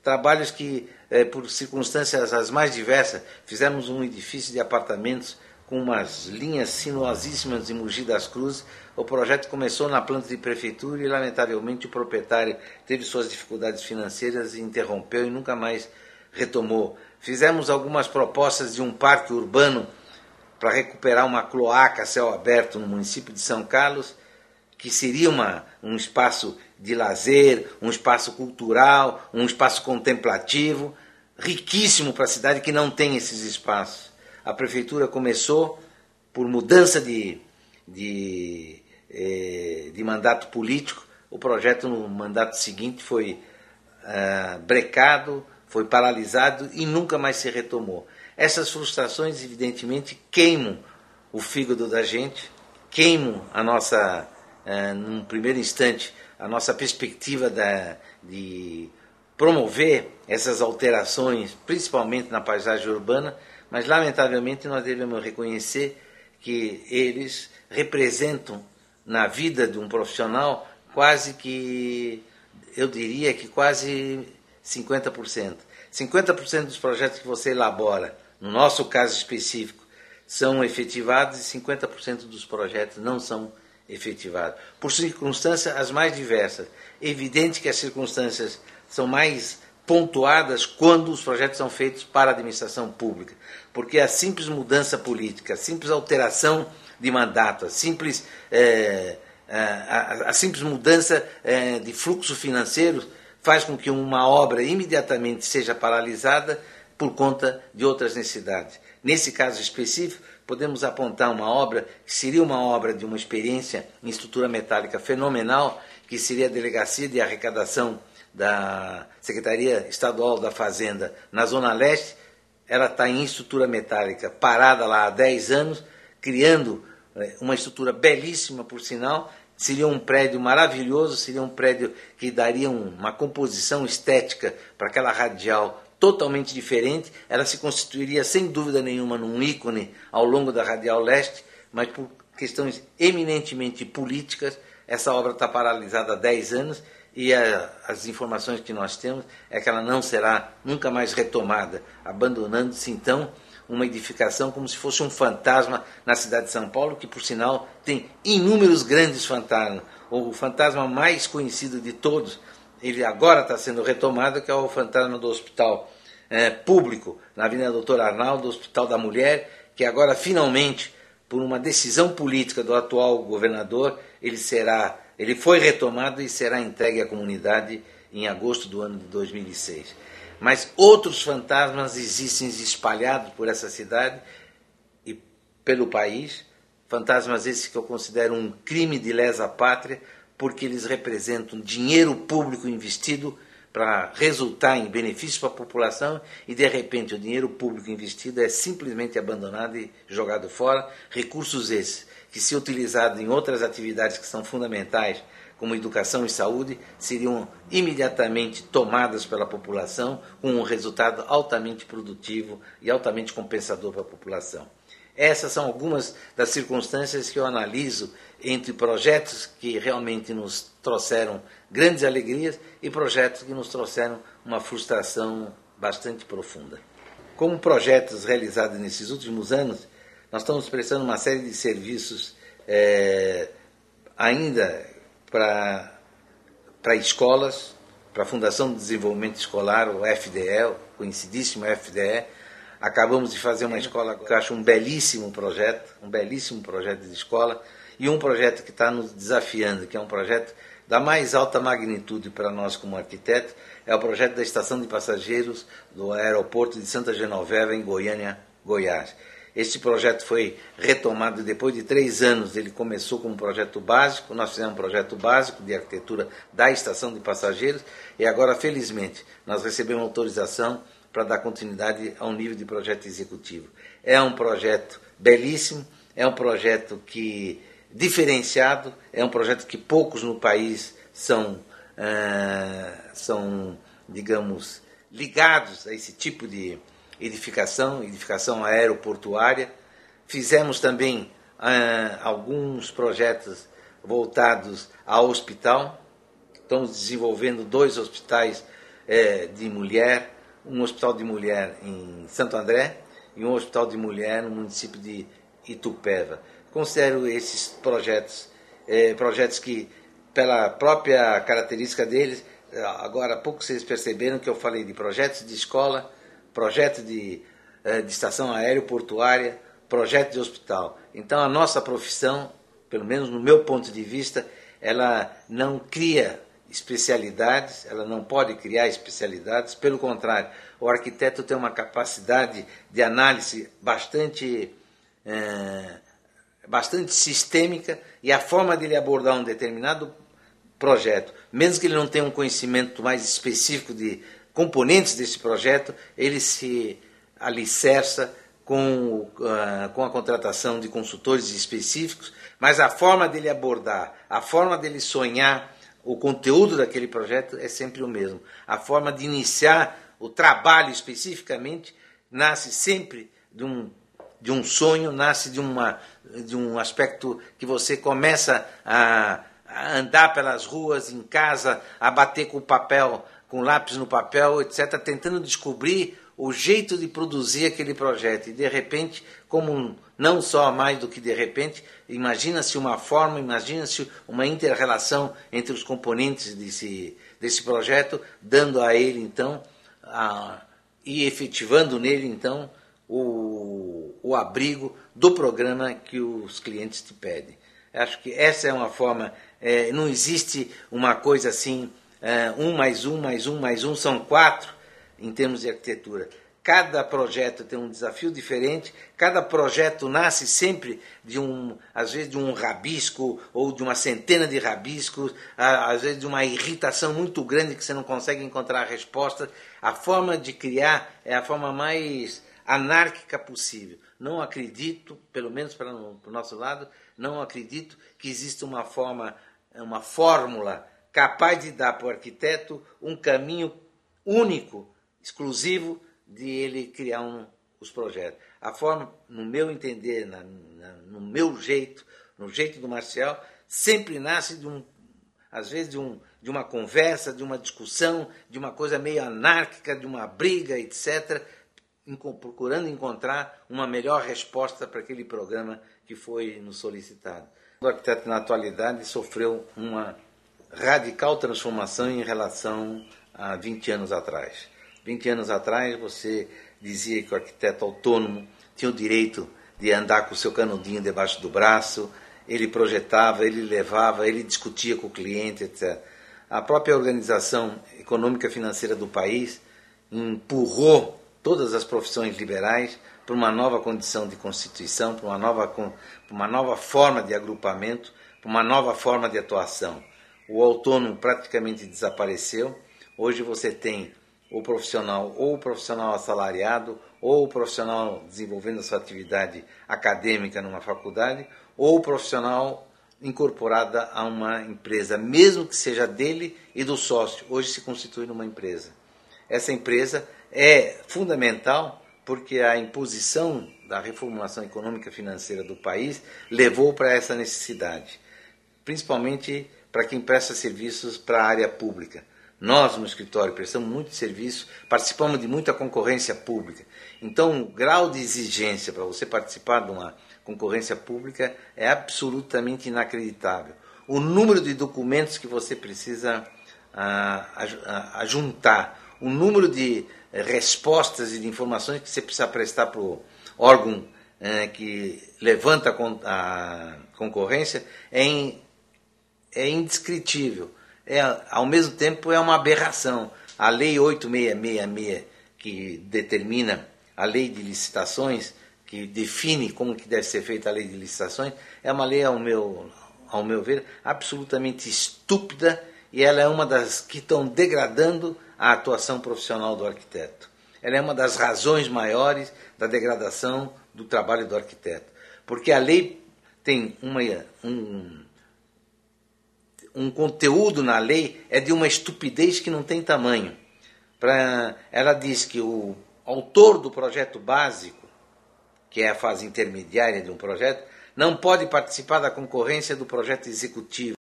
trabalhos que, por circunstâncias as mais diversas, fizemos um edifício de apartamentos com umas linhas sinuosíssimas de Mogi das Cruzes. O projeto começou na planta de prefeitura e, lamentavelmente, o proprietário teve suas dificuldades financeiras e interrompeu e nunca mais retomou. Fizemos algumas propostas de um parque urbano para recuperar uma cloaca a céu aberto no município de São Carlos, que seria um espaço de lazer, um espaço cultural, um espaço contemplativo, riquíssimo para a cidade que não tem esses espaços. A prefeitura começou por mudança de mandato político. O projeto no mandato seguinte foi brecado, foi paralisado e nunca mais se retomou. Essas frustrações, evidentemente, queimam o fígado da gente, queimam a nossa, num primeiro instante, a nossa perspectiva de promover essas alterações, principalmente na paisagem urbana, mas, lamentavelmente, nós devemos reconhecer que eles representam, na vida de um profissional, quase que, eu diria que quase 50%. 50% dos projetos que você elabora, no nosso caso específico, são efetivados e 50% dos projetos não são efetivados. Por circunstâncias as mais diversas. É evidente que as circunstâncias são mais pontuadas quando os projetos são feitos para a administração pública, porque a simples mudança política, a simples alteração de mandato, a simples mudança de fluxo financeiro faz com que uma obra imediatamente seja paralisada por conta de outras necessidades. Nesse caso específico, podemos apontar uma obra que seria uma obra de uma experiência em estrutura metálica fenomenal, que seria a Delegacia de Arrecadação da Secretaria Estadual da Fazenda na Zona Leste. Ela está em estrutura metálica, parada lá há 10 anos, criando uma estrutura belíssima, por sinal. Seria um prédio maravilhoso, seria um prédio que daria uma composição estética para aquela radial totalmente diferente. Ela se constituiria, sem dúvida nenhuma, num ícone ao longo da Radial Leste, mas por questões eminentemente políticas, essa obra está paralisada há 10 anos e as informações que nós temos é que ela não será nunca mais retomada, abandonando-se, então, uma edificação como se fosse um fantasma na cidade de São Paulo, que, por sinal, tem inúmeros grandes fantasmas. O fantasma mais conhecido de todos, ele agora está sendo retomado, que é o fantasma do hospital público, na Avenida Doutor Arnaldo, do Hospital da Mulher, que agora, finalmente, por uma decisão política do atual governador, ele foi retomado e será entregue à comunidade em agosto do ano de 2006. Mas outros fantasmas existem espalhados por essa cidade e pelo país, fantasmas esses que eu considero um crime de lesa pátria, porque eles representam dinheiro público investido para resultar em benefício para a população e, de repente, o dinheiro público investido é simplesmente abandonado e jogado fora. Recursos esses que, se utilizados em outras atividades que são fundamentais, como educação e saúde, seriam imediatamente tomadas pela população com um resultado altamente produtivo e altamente compensador para a população. Essas são algumas das circunstâncias que eu analiso entre projetos que realmente nos trouxeram grandes alegrias e projetos que nos trouxeram uma frustração bastante profunda. Como projetos realizados nesses últimos anos, nós estamos prestando uma série de serviços ainda para escolas, para a Fundação de Desenvolvimento Escolar, o FDE, o conhecidíssimo FDE. Acabamos de fazer uma escola que eu acho um belíssimo projeto de escola, e um projeto que está nos desafiando, que é um projeto da mais alta magnitude para nós como arquitetos, é o projeto da estação de passageiros do aeroporto de Santa Genoveva, em Goiânia, Goiás. Este projeto foi retomado depois de 3 anos. Ele começou como um projeto básico, nós fizemos um projeto básico de arquitetura da estação de passageiros e agora, felizmente, nós recebemos autorização para dar continuidade a um nível de projeto executivo. É um projeto belíssimo, é um projeto diferenciado, é um projeto que poucos no país são, digamos, ligados a esse tipo de edificação aeroportuária. Fizemos também alguns projetos voltados ao hospital. Estamos desenvolvendo 2 hospitais de mulher, um hospital de mulher em Santo André e um hospital de mulher no município de Itupeva. Considero esses projetos que, pela própria característica deles, agora há pouco vocês perceberam que eu falei de projetos de escola, projeto de estação aeroportuária, projeto de hospital. Então a nossa profissão, pelo menos no meu ponto de vista, ela não cria especialidades, ela não pode criar especialidades, pelo contrário, o arquiteto tem uma capacidade de análise bastante sistêmica, e a forma dele abordar um determinado projeto, mesmo que ele não tenha um conhecimento mais específico de componentes desse projeto, ele se alicerça com a contratação de consultores específicos, mas a forma dele abordar, a forma dele sonhar o conteúdo daquele projeto é sempre o mesmo. A forma de iniciar o trabalho especificamente nasce sempre de um sonho, nasce de um aspecto que você começa a andar pelas ruas, em casa, a bater com papel, com lápis no papel, etc., tentando descobrir o jeito de produzir aquele projeto. E de repente, não só mais do que de repente, imagina-se uma forma, imagina-se uma inter-relação entre os componentes desse projeto, dando a ele então, e efetivando nele então, o abrigo do programa que os clientes te pedem. Acho que essa é uma forma, não existe uma coisa assim, 1 mais 1 mais 1 mais 1 são 4 em termos de arquitetura. Cada projeto tem um desafio diferente, cada projeto nasce sempre às vezes de um rabisco ou de uma centena de rabiscos, às vezes de uma irritação muito grande que você não consegue encontrar a resposta. A forma de criar é a forma mais anárquica possível. Não acredito, pelo menos para o nosso lado, não acredito que exista uma fórmula capaz de dar para o arquiteto um caminho único, exclusivo, de ele criar os projetos. A forma, no meu entender, no meu jeito, no jeito do Marcial, sempre nasce às vezes de uma conversa, de uma discussão, de uma coisa meio anárquica, de uma briga, etc., procurando encontrar uma melhor resposta para aquele programa que foi nos solicitado. O arquiteto, na atualidade, sofreu uma radical transformação em relação a 20 anos atrás. 20 anos atrás, você dizia que o arquiteto autônomo tinha o direito de andar com o seu canudinho debaixo do braço, ele projetava, ele levava, ele discutia com o cliente, etc. A própria organização econômica financeira do país empurrou todas as profissões liberais para uma nova condição de constituição, para uma nova forma de agrupamento, para uma nova forma de atuação. O autônomo praticamente desapareceu. Hoje você tem ou o profissional assalariado, ou o profissional desenvolvendo a sua atividade acadêmica numa faculdade, ou o profissional incorporada a uma empresa, mesmo que seja dele e do sócio. Hoje se constitui numa empresa. Essa empresa é fundamental porque a imposição da reformulação econômica e financeira do país levou para essa necessidade, principalmente para quem presta serviços para a área pública. Nós, no escritório, prestamos muito serviço, participamos de muita concorrência pública. Então, o grau de exigência para você participar de uma concorrência pública é absolutamente inacreditável. O número de documentos que você precisa juntar, o número de respostas e de informações que você precisa prestar para o órgão que levanta a concorrência é indescritível. Ao mesmo tempo é uma aberração. A Lei 8666, que determina a lei de licitações, que define como que deve ser feita a lei de licitações, é uma lei, ao meu ver, absolutamente estúpida, e ela é uma das que estão degradando a atuação profissional do arquiteto. Ela é uma das razões maiores da degradação do trabalho do arquiteto. Porque a lei tem um conteúdo na lei é de uma estupidez que não tem tamanho. Ela diz que o autor do projeto básico, que é a fase intermediária de um projeto, não pode participar da concorrência do projeto executivo.